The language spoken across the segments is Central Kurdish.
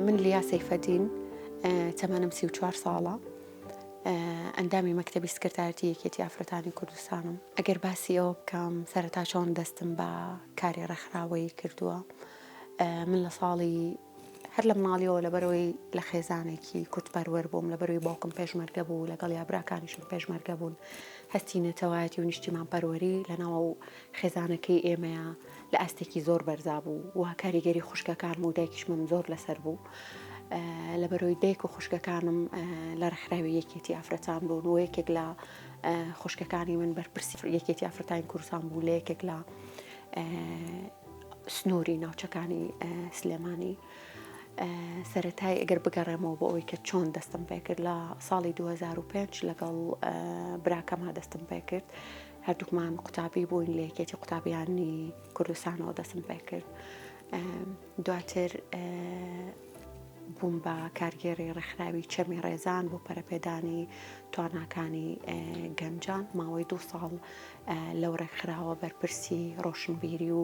من لیا سەیفەدین تەمەنم 34 ساڵە ئەندامی مەکتەبی سکرتایەتی یەکێتی ئافرەتانی کوردستانم. ئەگەر باسی ئەوە بکەم سەرەتا چۆن دەستم بە کاری ڕێکخراوەیی کردووە من لە ساڵی هەر لە مناڵیەوە لەبەرەوەی لە خێزانێکی کورتپەروەر بووم لەبەرەوەی باوکم پێشمەرگە بوو لەگەڵ یابراکانیشم پێشمەرگە بوون هەستی نەتەوایەتی و نیشتیمان پەروەری لەناو خێزانەکەی ئێمەیە لە ئەستێکی زۆر بەرزا بوو و کاریگەری خوشکەکان و دایکیشمم زۆر لەسەر بوو لەبەرەوەی دایک و خوشکەکانم لە ڕێکخراوی یەکێتی ئافرەتان بوون و یەکێک لە خوشکەکانی من بەرپرسی یەکێتی ئافرەتانی کوردستان بوو لە یەکێک لە سنووری ناوچەکانی سلێمانی سەرەتای ئەگەر بگەڕێمەوە بۆ ئەوەی کە چۆن دەستم پێ کرد لە ساڵی 2005 لەگەڵ براکەما دەستم پێ کرد هەردووکمان قوتابی بووین لە یەکێتی قوتابیانی کوردستانەوە دەستم پێ کرد دواتر بووم بە کارگێڕی ڕێکخراوی چەمی ڕێزان بۆ پەرەپێدانی تواناکانی گەنجان ماوەی 2 ساڵ لەو ڕێکخراوە بەرپرسی ڕۆشنبیری و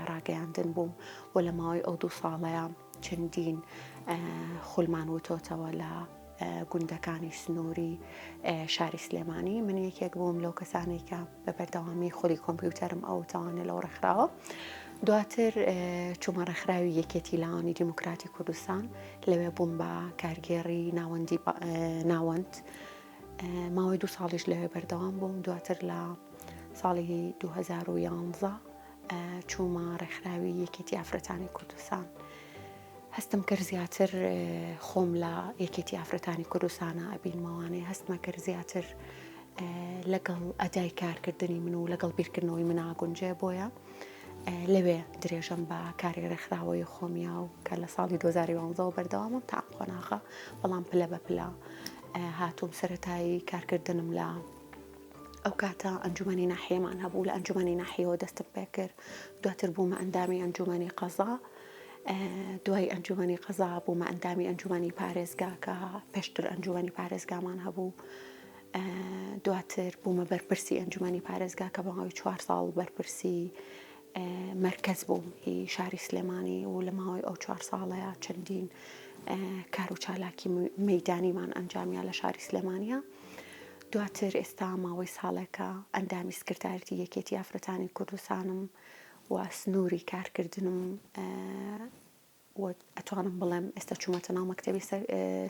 ڕاگەیاندن بووم و لە ماوەی ئەو 2 ساڵەیە چەندین خولمان وتۆتەوە لە گوندەکانی سنووری شاری سلێمانی من یەکێک بووم لەو کەسانی کە بە بەردەوامی خۆلی کۆمپیوتەرم ئەو تەوانێت لەو ڕێکخراوە دواتر چوومە ڕێکخراوی یەکێتی لاوانی دیموکراتی کوردستان لەوێ بووم بە کارگێڕی ناوەندی ناوەند ماوەی 2 ساڵیش لەوێ بەردەوام بووم دواتر لە ساڵی 2011 چوومە ڕێکخراوی یەکێتی ئافرەتانی کوردستان هەستم کرد زیاتر خۆم لە یەکێتی ئافرەتانی کوردستانە ئەبینمەوانەی هەستمە کرد زیاتر لەگەڵ ئەدای کارکردنی من و لەگەڵ بیرکردنەوەی من ئاگونجێ بۆیە لەوێ درێژم بە کاری ڕێکخراوەی خۆمیا و کە لە ساڵی 2011 بەردەوامم تا خۆناغا بەڵام پلە بە پلە هاتووم سەرەتایی کارکردنم لە ئەو کاتە ئەنجومەنی ناحیەمان هەبوو لە ئەنجومەنی ناحیەوە دەستم پێ کرد دواتر بوومە ئەندامی ئەنجومەنی قەزا دوای ئەنجومەنی قەزا بوومە ئەندامی ئەنجومەنی پارێزگا کە پێشتر ئەنجومەنی پارێزگامان هەبوو دواتر بوومە بەرپرسی ئەنجومەنی پارێزگا کە بە ماوەی 4 ساڵ بەرپرسی مرکز بووم هی شاری سلێمانی و لە ماوەی ئەو 4 ساڵەیە چەندین کار و چالاکی مەیدانیمان ئەنجامیان لە شاری سلێمانیە دواتر ئێستا ماوەی ساڵێکە ئەندامی سکرتایەتی یەکێتی ئافرەتانی کوردستانم و سنووری کارکردنم ئەتوانم بڵێم ئێستا چوومەتە ناو مەکتەبی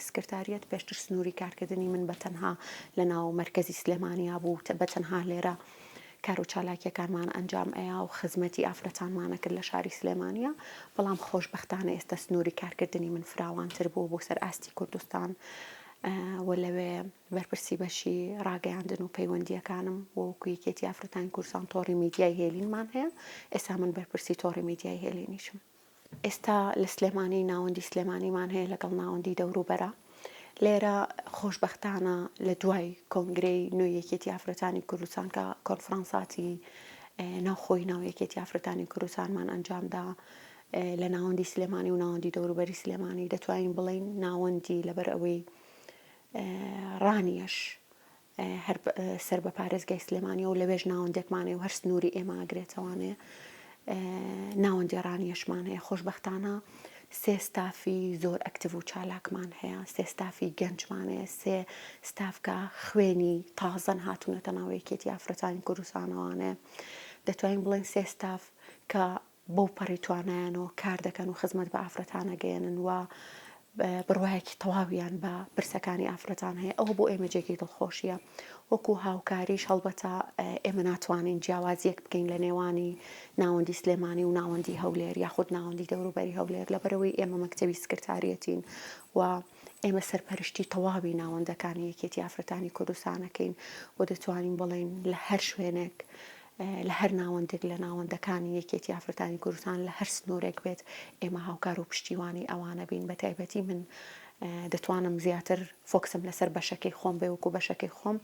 سکرتاریەت پێشتر سنووری کارکردنی من بەتەنها لە ناو مەرکەزی سلێمانیا بوو بەتەنها لێرە کار و چالاکیەکانمان ئەنجام ئەیە و خزمەتی ئافرەتانمانە کرد لە شاری سلێمانیە بەڵام خۆشبەختانە ئێستا سنووری کارکردنی من فراوانتر بوو بۆ سەر ئاستی کوردستان و لەوێ بەرپرسی بەشی ڕاگەیاندن و پەیوەندیەکانم وەکو یەکێتی ئافرەتانی کوردستان تۆڕی میدیای هێلینمان هەیە ئێستا من بەرپرسی تۆڕی میدیای هێلینیشم ئێستا لە سلێمانی ناوەندی سلێمانیمان هەیە لەگەڵ ناوەندی دەوروبەرە لێرە خۆشبەختانە لە دوای کۆنگرەی نوێی یەکێتی ئافرەتانی کوردستان کە کۆنفرانساتی ناوخۆی ناو یەکێتی ئافرەتانی کوردستانمان ئەنجامدا لە ناوەندی سلێمانی و ناوەندی دەوروبەری سلێمانی دەتوانین بڵین ناوەندی لەبەر ئەوەی ڕانیەش هەر سەر بە پارێزگای سلێمانی و لەوێژ ناوەندێکمانێ و هەر سنووری ئێمە ئاگرێتەوانێ ناوەندی ڕانیەشمان هەیە خۆشبەختانە 3 ستافی زۆر ئەکتیڤ و چالاکمان هەیە 3 ستافی گەنجمانەیە 3 ستافکە خوێنی تازەن هاتوونەتە ناو یەکێتی ئافرەتانی کوردستانەوانێ دەتوانین بڵێن 3 ستاف کە بەو پەڕی توانایانەوە کار دەکەن و خزمەت بە ئافرەتانە گەێنن و بڕوایەکی تەواویان بە پرسەکانی ئافرەتان هەیە ئەو بۆ ئێمە جێگەی دڵخۆشیە وەکو هاوکاریش هەڵبەتە ئێمە ناتوانین جیاوازیەک بکەین لە نێوانی ناوەندی سلێمانی و ناوەندی هەولێر یاخود ناوەندی دەوروبەری هەولێر لەبەرەوەی ئێمە مەکتەبی سکرتاریەتین و ئێمە سەرپەرشتی تەواوی ناوەندەکانی یەکێتی ئافرەتانی کوردستانەکەین و دەتوانین بڵێن لە هەر شوێنێک لە هەر ناوەندێک لە ناوەندەکانی یەکێتی ئافرەتانی کوردستان لە هەر سنوورێک بێت ئێمە هاوکار و پشتیوانی ئەوانە بین بە تایبەتی من دەتوانم زیاتر فۆکسم لەسەر بەشەکەی خۆم بێ وەکو بەشەکەی خۆم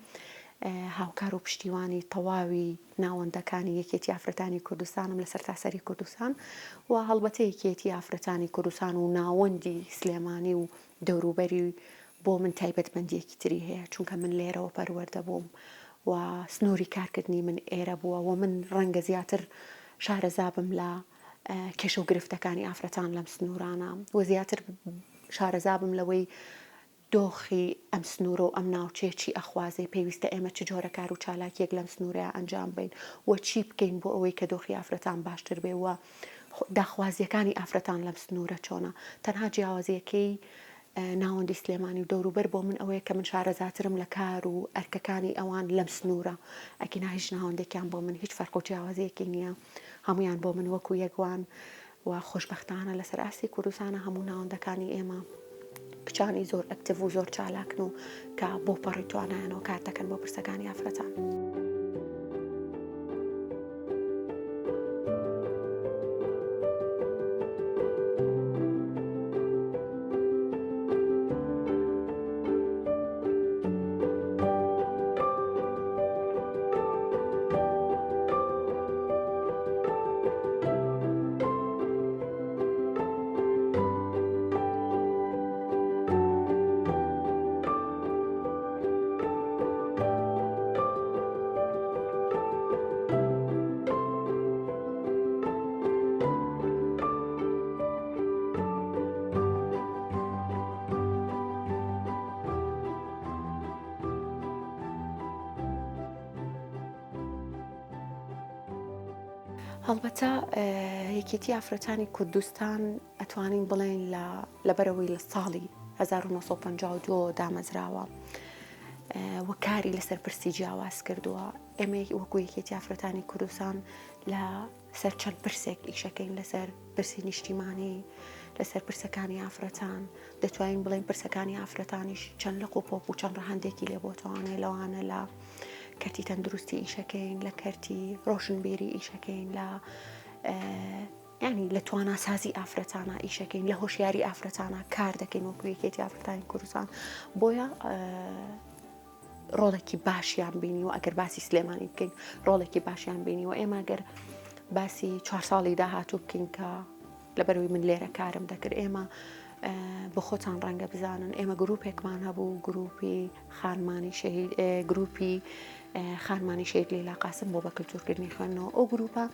هاوکار و پشتیوانی تەواوی ناوەندەکانی یەکێتی ئافرەتانی کوردستانم لەسەر تاسەری کوردستان و هەڵبەتە یەکێتی ئافرەتانی کوردستان و ناوەندی سلێمانی و دەوروبەری بۆ من تایبەتمەندیەکی تری هەیە چونکە من لێرەوە پەروەردە بووم و سنووری کارکردنی من ئێرە بووە و من ڕەنگە زیاتر شارەزابم لە کێشە و گرفتەکانی ئافرەتان لەم سنوورانە و زیاتر شارەزابم لەوەی دۆخی ئەم سنوورە و ئەم ناوچێکی ئەخوازی پێویستە ئێمە چ جۆرە کار و چالاکیەک لەم سنوورەیە ئەنجام بین و چی بکەین بۆ ئەوەی کە دۆخی ئافرەتان باشتر بێ و داخوازیەکانی ئافرەتان لەم سنوورە چۆنە. تەنها جیاوازیەکەی ناوەندی سلێمانی و دەوروبەر بۆ من ئەوەیە کە من شارەزاترم لە کار و ئەرکەکانی ئەوان لەم سنوورە ئەکینا هیچ ناوەندێکیان بۆ من هیچ فەرق و جیاوازیەکی نییە، هەمویان بۆ من وەکو یەکوان و خۆشبەختانە لەسەر ئاسی کوردستانە هەموو ناوەندەکانی ئێمە کچانی زۆر ئەکتیڤ و زۆر چالاکن و کە بۆ پەڕی توانایانەوە کار دەکەن بۆ پرسەکانی ئافرەتان. هەڵبەتە یەکێتی ئافرەتانی کوردستان ئەتوانین بڵێن لەبەرەوەی لە ساڵی 1952 دامەزراوە و کاری لەسەر پرسی جیاواز کردووە. ئێمە وەکو یەکێتی ئافرەتانی کوردستان لە سەر چەند پرسێک ئیشەکەین، لەسەر پرسی نیشتیمانی، لەسەر پرسەکانی ئافرەتان دەتوانین بڵێن پرسەکانی ئافرەتانیش چەند لە قوپۆپ و چەند ڕەهەندێکی لێ بۆتەوانێ لەوانە لە کەرتی تەندروستی ئیشەکەین، لە کەرتی ڕۆشنبیری ئیشەکەین، لە ینی لە تواناسازی ئافرەتانە ئیشەکەین، لە هۆشیاری ئافرەتانە کار دەکەین وەکو یەکێتی ئافرەتانی کوردستان. بۆیە ڕۆڵێکی باشیان بینی و ئەگەر باسی سلێمانی بکەین ڕۆڵێکی باشیان بینی و ئێمە گەر باسی 4 ساڵی داهاتوو بکەین کە لەبەرەوەی من لێرە کارم دەکرد، ئێمە بە خۆتان ڕەنگە بزانن ئێمە گروپێکمان هەبوو، گروپی خانمانی گروپی خانمانی شەید لەیلا قاسم بۆ بە کللتورکردنی خوێندنەوە. ئەو گروپە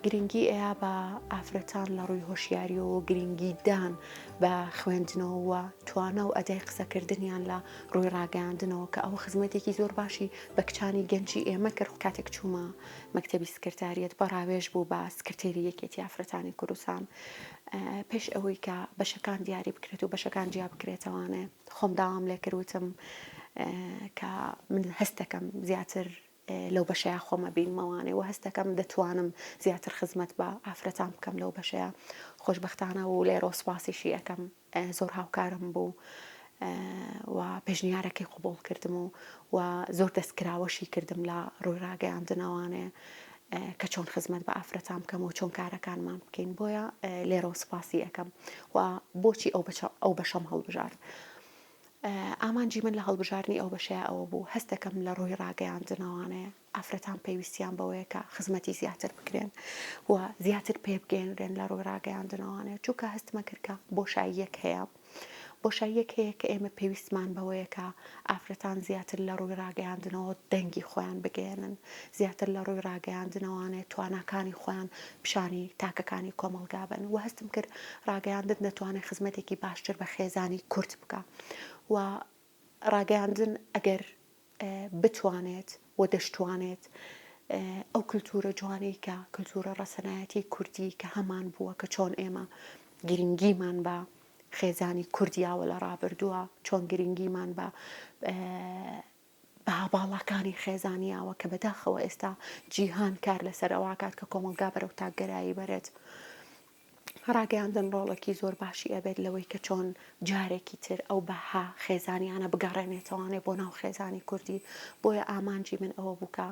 گرنگی ئەیە بە ئافرەتان لە ڕووی هۆشیاری و گرنگی دان بە خوێندنەوە و توانە و ئەدای قسەکردنیان لە ڕووی ڕاگەاندنەوە کە ئەوە خزمەتێکی زۆر باشی بە کچانی گەنجی ئێمە کرد. کاتێک چوومە مەکتەبی سکرتاریەت بەڕاوێژ بوو بە سکرتێری یەکێتی ئافرەتانی کوردستان پێش ئەوەی کە بەشەکان دیاری بکرێت و بەشەکان جیا بکرێتەوانێ خۆم داوام لێ کردوتم کە من هەستەکەم زیاتر لەو بەشەیە خۆمە بینمەوانێ و هەستەکەم دەتوانم زیاتر خزمەت بە ئافرەتان بکەم لەو بەشەیە. خۆشبەختانە و لێرە سوپاسیشی ئەەکەم زۆر هاوکارم بوو و پێشنیارەکەی قوبوڵ کردم و زۆر دەستکراوەشی کردم لە ڕووی ڕاگەیاندنەوانێ کە چۆن خزمەت بە ئافرەتان بکەم و چۆن کارەکانمان بکەین. بۆیە لێرە سوپاسی ئەەکەم و بۆچی ئەو بەشەم هەڵبژارد. ئامانجی من لە هەڵبژاردننی ئەو بەشەیە ئەوە بوو هەستەکەم لە ڕووی ڕاگەیاندنەوانەیە ئافرەتان پێویستیان بەوەیە کە خزمەتی زیاتر بکرێن و زیاتر پێ بگەێنرێن لە ڕووی ڕاگەیاندنەوانەیە، چونکە هەستمە کردکە بۆشاییەک هەیە. بۆشاییەک هەیە کە ئێمە پێویستمان بەوەیە کە ئافرەتان زیاتر لە ڕووی ڕاگەیاندنەوە دەنگی خۆیان بگەێنن، زیاتر لە ڕووی ڕاگەیاندنەوانێت تواناکانی خۆیان پیشانی تاکەکانی کۆمەلگا بن و هەستم کرد ڕاگەیاندن دەتوانێت خزمەتێکی باشتر بە خێزانی کورد بکە و ڕاگەیاندن ئەگەر بتوانێت و دەشتوانێت ئەو کللتورە جوانەی کە کللتورە ڕەسەنایەتی کوردی کە هەمان بووە کە چۆن ئێمە گرنگیمان بە خێزانی کوردیاوە لە ڕابردووە، چۆن گرنگیمان بە باڵاکانی خێزانیاوە کە بەداخەوە ئێستا جیهان کار لەسەر ئەوواکات کە کۆمەلگا بەرەو تاگەرایی بەرێت. ڕاگەیاندن ڕۆڵێکی زۆر باشی ئەبێت لەوەی کە چۆن جارێکی تر ئەو بەها خێزانیانە بگەڕێنێتەوانێ بۆ ناو خێزانی کوردی. بۆیە ئامانجی من ئەوە بووکە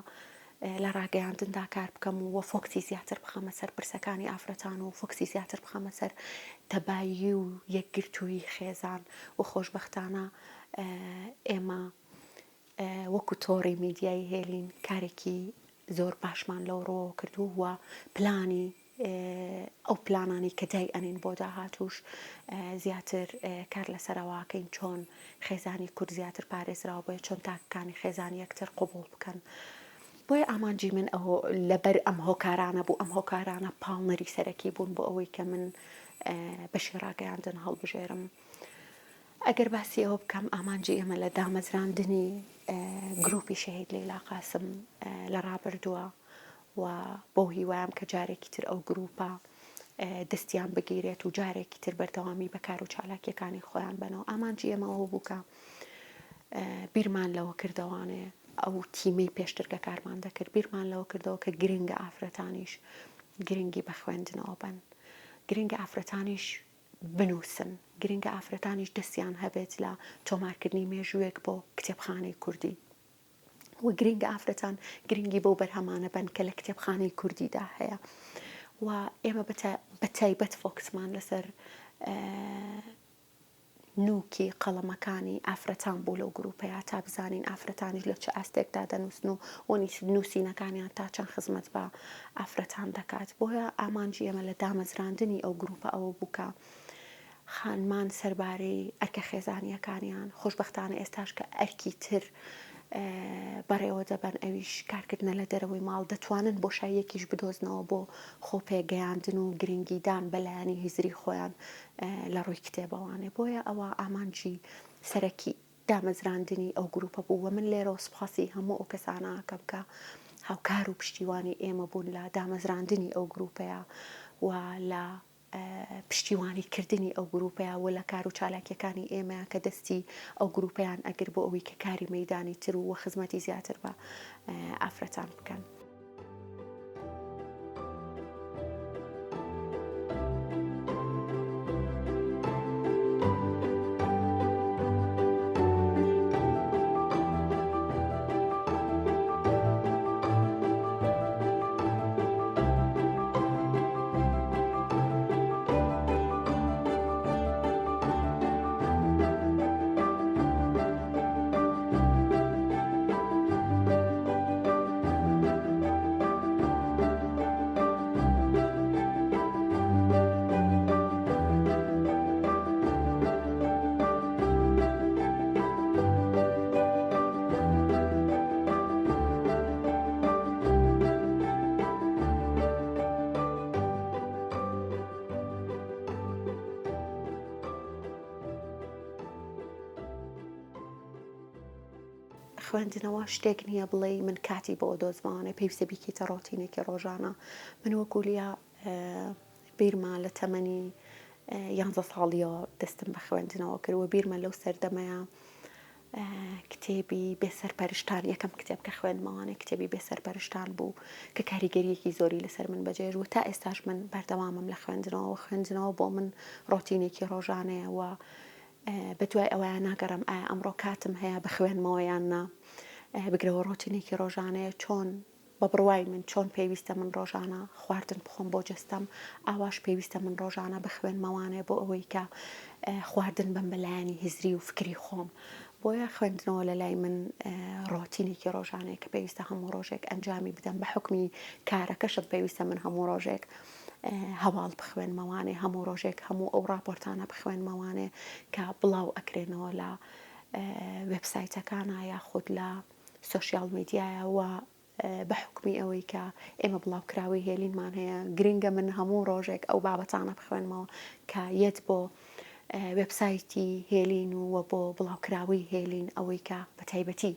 لە ڕاگەیاندندا کار بکەم و فۆکسی زیاتر بخەمە سەر پرسەکانی ئافرەتان و فۆکسی زیاتر بخەمە سەر تەبایی و یەکگرتووی خێزان و خۆشبەختانە ئێمە وەکو تۆڕی میدیای هێلین کارێکی زۆر باشمان لەو ڕۆ کردو و پلانی ئەو پلانانی کە دای ئەنین بۆ داهاتوش زیاتر کار لەسەرەوەکەین چۆن خێزانی کورد زیاتر پارێزراوە بێت، چۆن تاکەکانی خێزانی یەکتر قوبوڵ بکەن. بۆیە ئامانجی من ئەوە لەبەر ئەم هۆکارانە بوو، ئەم هۆکارانە پاڵنەری سەرەکی بوون بۆ ئەوەی کە من بەشی ڕاگەیاندن هەڵبژێرم ئەگەر باسی ئەوە بکەم ئامانجی ئێمە لە دامەزراندنی گروپی شەهید لەیلا قاسم لە ڕابردووە و بۆ هیوایم کە جارێکی تر ئەو گروپە دەستیان بگیرێت و جارێکی تر بەردەوامی بەکار و چالاکیەکانی خۆیان بنەوە. ئامانجی ئێمەەوە بووکە بیرمان لەوە کردەوانێ ئەو تیمەی پێشتر کە کارمان دەکرد بیرمان لەوە کردەوە کە گرنگە ئافرەتانیش گرنگی بە خوێندنەوە بن، گرنگە ئافرەتانیش بنووسن، گرنگە ئافرەتانیش دەستیان هەبێت لە تۆمارکردنی مێژوویەک بۆ کتێبخانەی کوردی و گرنگە ئافرەتان گرنگی بۆ بەرهەمانە بن کە لە کتێبخانەی کوردیدا هەیە و ئێمە بە تایبەت فۆکسمان لەسەر نوکی قەڵەمەکانی ئافرەتان بوو لەو گروپەیە تا بزانین ئافرەتانیش لە چه ئاستێکدا دەنووسن و نووسینەکانیان تا چەند خزمەت بە ئافرەتان دەکات. بۆیە ئامانجی ئێمە لە دامەزراندنی ئەو گروپە ئەوە بووکە خانمان سەربارەی ئەرکە خێزانیەکانیان خۆشبەختانە ئێستاش کە ئەرکی تر بەڕێوە دەبەن ئەویش کارکردنە لە دەرەوەی ماڵ دەتوانن بۆ شایەکیش بدۆزنەوە بۆ خۆپێگەیاندن و گرنگیدان بەلایەنی هیزری خۆیان لە ڕووی کتێبەوانێ. بۆیە ئەوە ئامانجی سەرەکی دامەزراندنی ئەو گروپە بوو و من لێرە سوپاسی هەموو ئەو کەسانە ئەکەم کە هاوکار و پشتیوانی ئێمە بوون لە دامەزراندنی ئەو گروپەیە و لە پشتیوانیکردنی ئەو گروپەیە و لە کار و چالاکیەکانی ئێمە کە دەستی ئەو گروپیان ئەگر بۆ ئەوەی کە کاری مەیدانی تر و خزمەتی زیاتر بە ئافرەتان بکەن. خوێندنەوە شتێک نییە بڵێ من کاتی بۆ دۆزمانە پێویستە بیکەیتە ڕۆتینێکی ڕۆژانە. من وەکو لیا بیرمان لە تەمەنی 11 ساڵیەوە دەستم بە خوێندنەوە کردووە. بیرمە لەو سەردەمەیە کتێبی بێسەرپەرشتان یەکەم کتێب کە خوێندمەوانە کتێبی بێسەرپەرشتان بوو کە کاریگەریەکی زۆری لەسەر من بەجێژ و تا ئێستاش من بەردەوامم لە خوێندنەوە بۆ من ڕۆتینێکی ڕۆژانەیە و بەدوای ئەوەیە ناگەڕم ئایا ئەمڕۆ کاتم هەیە بخوێنمەوە یان نا بگرەوە ڕۆتینێکی ڕۆژانەیە چۆن بە بڕوای من چۆن پێویستە من ڕۆژانە خواردن بخۆم بۆ جستم ئاواش پێویستە من ڕۆژانە بخوێنمەوانێ بۆ ئەوەی کە خواردن بم بەلایەنی هیزری و فکری خۆم. بۆیە خوێندنەوە لە لای من ڕۆتینێکی ڕۆژانەیە کە پێویستە هەموو ڕۆژێک ئەنجامی بدەم بە حکمی کارەکەشت پێویستە من هەموو ڕۆژێک هەواڵ بخوێنمەوانێ هەموو ڕۆژێک هەموو ئەو راپۆرتانە بخوێنمەوانێ کە بڵاو ئەکرێنەوە لە وێبسایتەکانە یاخود لە سۆشیال میدیایە و بە حکمی ئەوەی کە ئێمە بڵاوکراوی هێلینمان هەیە گرنگە من هەموو ڕۆژێک ئەو بابەتانە بخوێنمەوە کە یەت بۆ وێبسایتی هێلین و بۆ بڵاوکراوی هێلین ئەوەی کە بە تایبەتی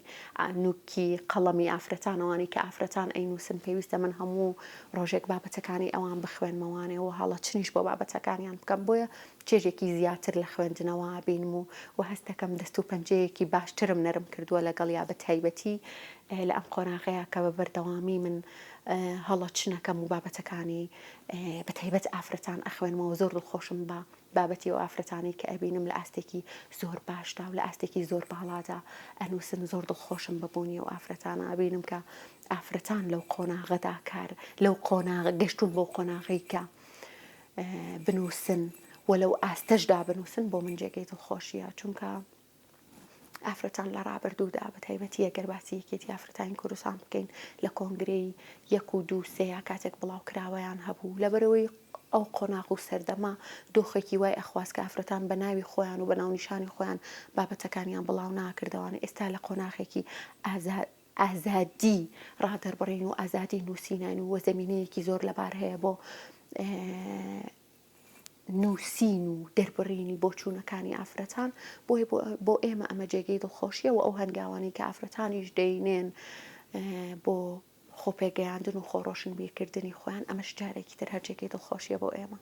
نوکی قەڵەمی ئافرەتانەوانی کە ئافرەتان ئەینووسن پێویستە من هەموو ڕۆژێک بابەتەکانی ئەوان بخوێنمەوانێ و هەڵە چنیش بۆ بابەتەکانیان بکەم. بۆیە چێژێکی زیاتر لە خوێندنەوە بینم و هەستەکەم دەست و پەنجەیەکی باشترم نەرم کردووە لەگەڵ یا بە تایبەتی لە ئەم قۆناغەیە کە بە بەردەوامی من هەڵە چنەکەم و بابەتەکانی بە تایبەت ئافرەتان ئەخوێنمەوە زۆر دڵخۆشم بە بابەتی و ئافرەتانی کە ئەبینم لە ئاستێکی زۆر باشدا و لە ئاستێکی زۆر باڵادا ئەنووسن زۆر دڵخۆشم ببوونی و ئافرەتانە ئەبینم کە ئافرەتان لەو قۆناغەدا کار لەو قۆناغە گەشتون بۆ قۆناغی کە بنووسن و لەو ئاستەشدا بنووسن بۆ من جێگەی دڵخۆشیە چونکە ئافرەتان لە ڕابردوودا بە تایبەتی ئەگەر باسی یەکێتی ئافرەتانی کوردستان بکەین لە کۆنگرەی 1 و 2 3 کاتێک بڵاو کراوەیان هەبوو لەبەرەوەی ئەو قۆناغ و سەردەما دۆخێکی وای ئەخواست کە ئافرەتان بە ناوی خۆیان و بە ناونیشانی خۆیان بابەتەکانیان بڵاو ناکردەوانە ئێستا لە قۆناغێکی ئازادی ڕادەربڕین و ئازادی نووسینان و زەمینەیەکی زۆر لەبار هەیە بۆ نووسین و دەربڕینی بۆ چوونەکانی ئافرەتان بۆ ئێمە ئەمە جێگەی دڵخۆشیە و ئەو هەنگاوانی کە ئافرەتانیش دەینێن بۆ خۆپێگەیاندن و خۆڕۆشن بیرکردنی خۆیان ئەمەش جارێکی تر هەر جێگەی دڵخۆشیە بۆ ئێمە.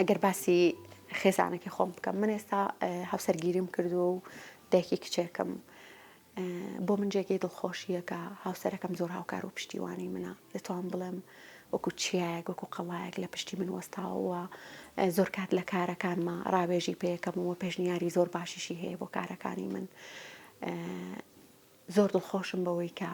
ئەگەر باسی خێزانێکی خۆم بکەم، من ئێستا هاوسەرگیریم کردو و دایکی کچێکم. بۆ من جێگەی دڵخۆشیە کە هاوسەرەکەم زۆر هاوکار و پشتیوانی منە. دەتوانم بڵێم وەکو چیایەک وەکو قەڵایەک لە پشتی من وەستاوە، زۆر کات لە کارەکانمە ڕاوێژی پێیەکەمەوە، پێشنیاری زۆر باشیشی هەیە بۆ کارەکانی من. زۆر دڵخۆشم بەوەی کە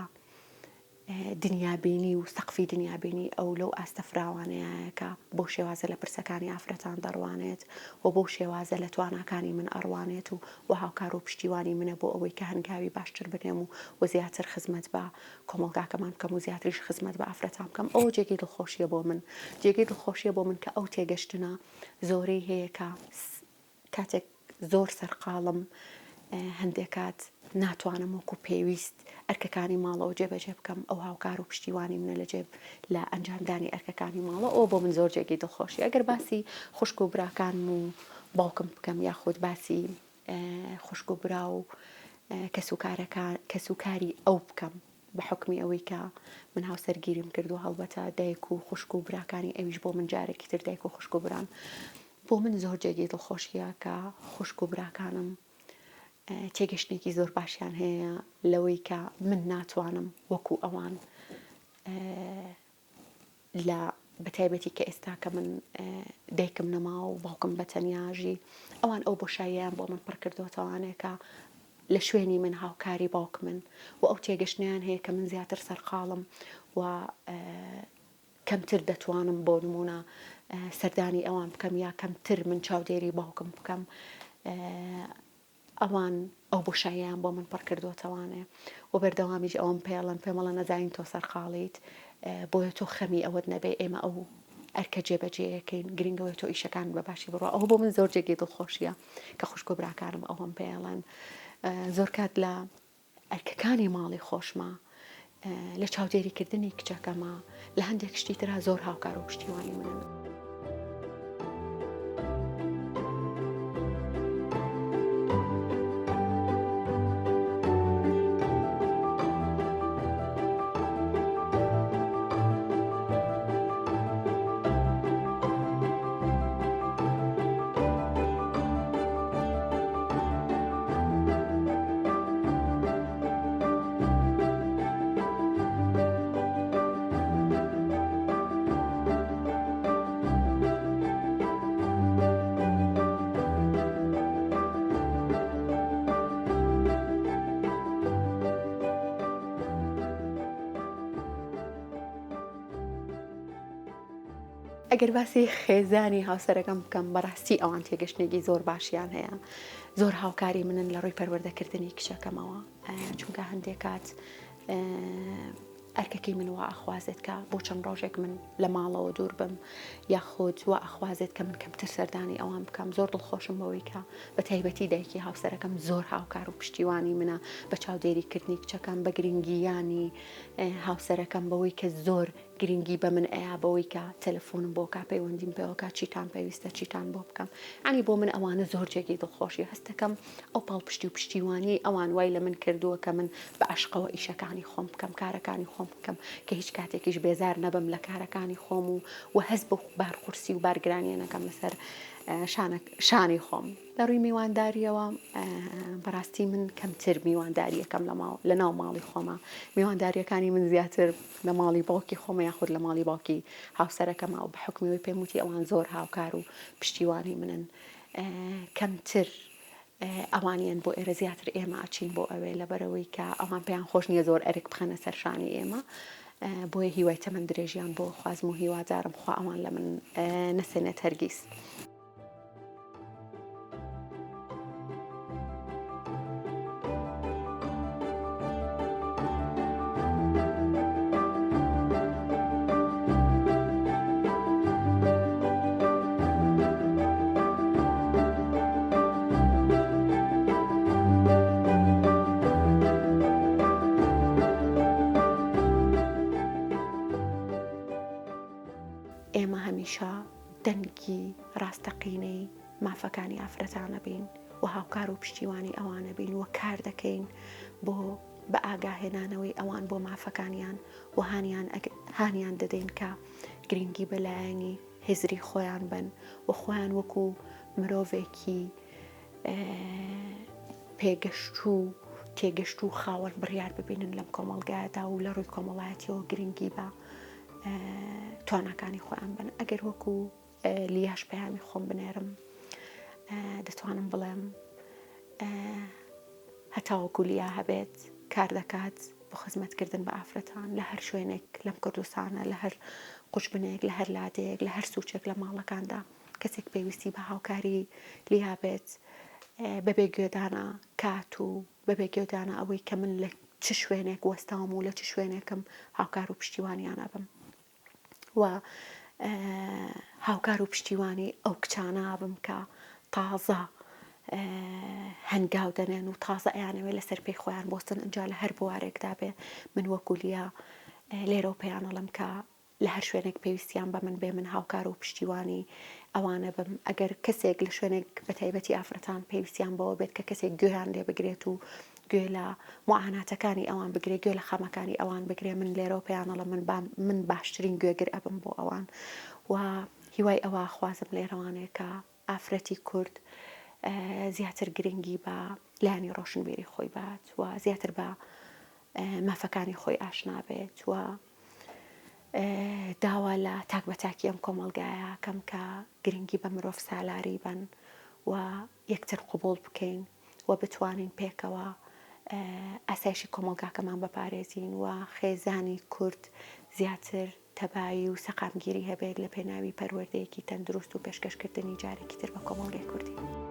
دنیابینی و سەقفی دنیابینی ئەو لەو ئاستەفراوانەیە کە بۆ شێوازە لە پرسەکانی ئافرەتان دەڕوانێت و بۆ شێوازە لە تواناکانی من ئەڕوانێت و هاوکار و پشتیوانی منە بۆ ئەوەی کە هەنگاوی باشتر بنێم و زیاتر خزمەت بە کۆمەڵگاکەمان بکەم و زیاتریش خزمەت بە ئافرەتان بکەم. ئەوە جێگەی دڵخۆشیە بۆ من. جێگەی دڵخۆشیە بۆ من کە ئەو تێگەشتنە زۆرەی هەیە کە کاتێک زۆر سەرقاڵم هەندێک کات ناتوانم وەکو پێویست ئەرکەکانی ماڵەوە جێبەجێ بکەم، ئەو هاوکار و پشتیوانی منە لە ئەنجامدانی ئەرکەکانی ماڵە. ئەو بۆ من زۆر جێگەی دڵخۆشی. ئەگەر باسی خوشک و براکانم و باوکم بکەم یاخود باسی خوشک و برا و کەسوکاری ئەو بکەم بە حکمی ئەوەی کە من هاوسەرگیریم کردو، هەڵبەتە دایک و خوشک و براکانی ئەویش بۆ من جارێکی تر دایک و خوشک و بران بۆ من زۆر جێگەی دڵخۆشیە کە خوشک و براکانم تێگەشتێکی زۆر باشیان هەیە لەوەی کە من ناتوانم وەکو ئەوان لە بەتایبەتی کە ئێستا کە من دایکم نەماوە و باوکم بەتەنیاژی، ئەوان ئەو بۆشاییان بۆ من پڕ کردوتەوانەیە کە لە شوێنی من هاوکاری باوک من و ئەو تێگەشتیان هەیە کە من زیاتر سەرقاڵم و کەمتر دەتوانم بۆ نمونە سەردانی ئەوان بکەم یا کەمتر من چاودێری باوکم بکەم. ئەوان ئەو بۆشاییان بۆ من پڕ کردوتەوانێ و بەردەوامیش ئەوم پێمەڵە نەزانین تۆ سەرقاڵیت، بۆیە تۆ خەمی ئەوەت نەبێ ئێمە ئەو ئەرکە جێبەجێیەکەین، گرنگەوەی تۆ ئیشەکان بەباشی بڕۆ. ئەو بۆ من زۆر جێگەی دڵخۆشیە کە خوشک و براکانم ئەوم پێڵێن. زۆر کات لە ئەرکەکانی ماڵی خۆشمە، لە چاودێریکردنی کچەکەمە، لە هەندێک شتی ترا زۆر هاوکار و پشتیوانی منن. ئەگەر باسی خێزانی هاوسەرەکەم بکەم، بەڕاستی ئەوان تێگەشتێکی زۆر باشیان هەیە، زۆر هاوکاری منن لە ڕووی پەروەردەکردنی کچەکەمەوە، چونکە هەندێک کات ئەرکەکەی من وا ئەخوازێت کە بۆ چەند ڕۆژێک من لە ماڵەوە دوور بم یاخود وا ئەخوازێت کە من کەمتر سەردانی ئەوان بکەم. زۆر دڵخۆشم بەوەی کە بە تایبەتی دایکی هاوسەرەکەم زۆر هاوکار و پشتیوانی منە بە چاودێریکردنی کچەکەم، بە گرنگیانی هاوسەرەکەم بەوەی کە زۆر گرنگی بە من ئەیە بەوەی کە تەلەفۆنم بۆ کا پەیوەندیم پێوە کا چیتان پێویستە چیتان بۆ بکەم. ینی بۆ من ئەوانە زۆر جێگەی دڵخۆشی. هەستەکەم ئەو پاڵپشتی و پشتیوانی ئەوان وای لە من کردووە کە من بە عەشقەوە ئیشەکانی خۆم بکەم، کارەکانی خۆم بکەم، کە هیچ کاتێکیش بێزار نەبم لە کارەکانی خۆم و هەست بە بارقورسی و بارگرانیە نەکەم لەسەر شانی خۆم لە ڕووی میوانداریەوە بەڕاستی من کەمتر میوانداری یەکەم لە ناو ماڵی خۆمە میوانداریەکانی من زیاتر لە ماڵی باوکی خۆمە یاخود لە ماڵی باوکی هاوسەرەکەمە و بە حکمیەوەی پێم وتی ئەوان زۆر هاوکار و پشتیوانی منن کەمتر ئەوانیان بۆ ئێرە زیاتر ئێمە ئەچین بۆ ئەوێ لەبەرەوەی کە ئەوان پێیان خۆش نییە زۆر ئەرێک بخەنە سەرشانی ئێمە بۆیە هیوای تەمەن درێژیان بۆ خوازم و هیوادارم خوا ئەوان لە من نەسێنێت هەرگیز. ئێمە هەمیشە دەنگی ڕاستەقینەی مافەکانی ئافرەتانە بین و هاوکار و پشتیوانی ئەوانە بین و کار دەکەین بۆ بە ئاگاهێنانەوەی ئەوان بۆ مافەکانیان و هانیان دەدەین کە گرنگی بەلایەنی هێزری خۆیان بن و خۆیان وەکو مرۆڤێکی پێگەشت و تێگەشت و خاوەن بڕیار ببینن لەم کۆمەڵگایەدا و لە ڕووی کۆمەڵایەتیەوە گرنگی بە توانەکانی خۆیان بن. ئەگەر وەکو لیاش پەیامی خۆم بنێرم دەتوانم بڵێم هەتا وەکو لیا هەبێت کار دەکات بۆ خزمەتکردن بە ئافرەتان لە هەر شوێنێک لەم کوردستانە لە هەر قوشبنێک لە هەر لادەیەک لە هەر سوچێک لە ماڵەکاندا کەسێک پێویستی بە هاوکاری لیا بێت بەبێ گوێدانە کات و بەبێ گوێدانە ئەوەی کە من لە چ شوێنێک وەستاوم و لە چ شوێنێکم هاوکار و پشتیوانیانە بم و هاوکار و پشتیوانی ئەو کچانە بم کە تازە هەنگاو دەنێن و تازە ئەیانەوێت لەسەر پێی خۆیان بۆستن ئەجا لە هەر بوارێکدا بێ من وەکو لیا لێرە و پێیانەڵم کە لە هەر شوێنێک پێویستیان بە من بێ من هاوکار و پشتیوانی ئەوانە بم. ئەگەر کەسێک لە شوێنێک بە تایبەتی ئافرەتان پێویستیان بەوە بێت کە کەسێک گوێیان لێ بگرێت و گوێ لە معاناتەکانی ئەوان بگرێت گوێ لە خەمەکانی ئەوان بگرێ من لێرە و پێیانەڵە من باشترین گوێگر ئەبم بۆ ئەوان و هیوای ئەوە خوازم لێرەوانەیە کە ئافرەتی کورد زیاتر گرنگی بە لایەنی ڕۆشنبیری خۆی بات و زیاتر بە مافەکانی خۆی ئاشنا بێت و داوا لە تاک بەتاکی ئەم کۆمەڵگایە کەم کە گرنگی بە مرۆڤ سالاری بن و یەکتر قوبوڵ بکەین و بتوانین پێکەوە ئاسایشی کۆمەڵگاکەمان بەپارێزین و خێزانی کورد زیاتر تەبایی و سەقامگیری هەبێت لە پێناوی پەروەردەیەکی تەندروست و پێشکەشکردنی جارێکی تر بە کۆمەڵگەی کوردی.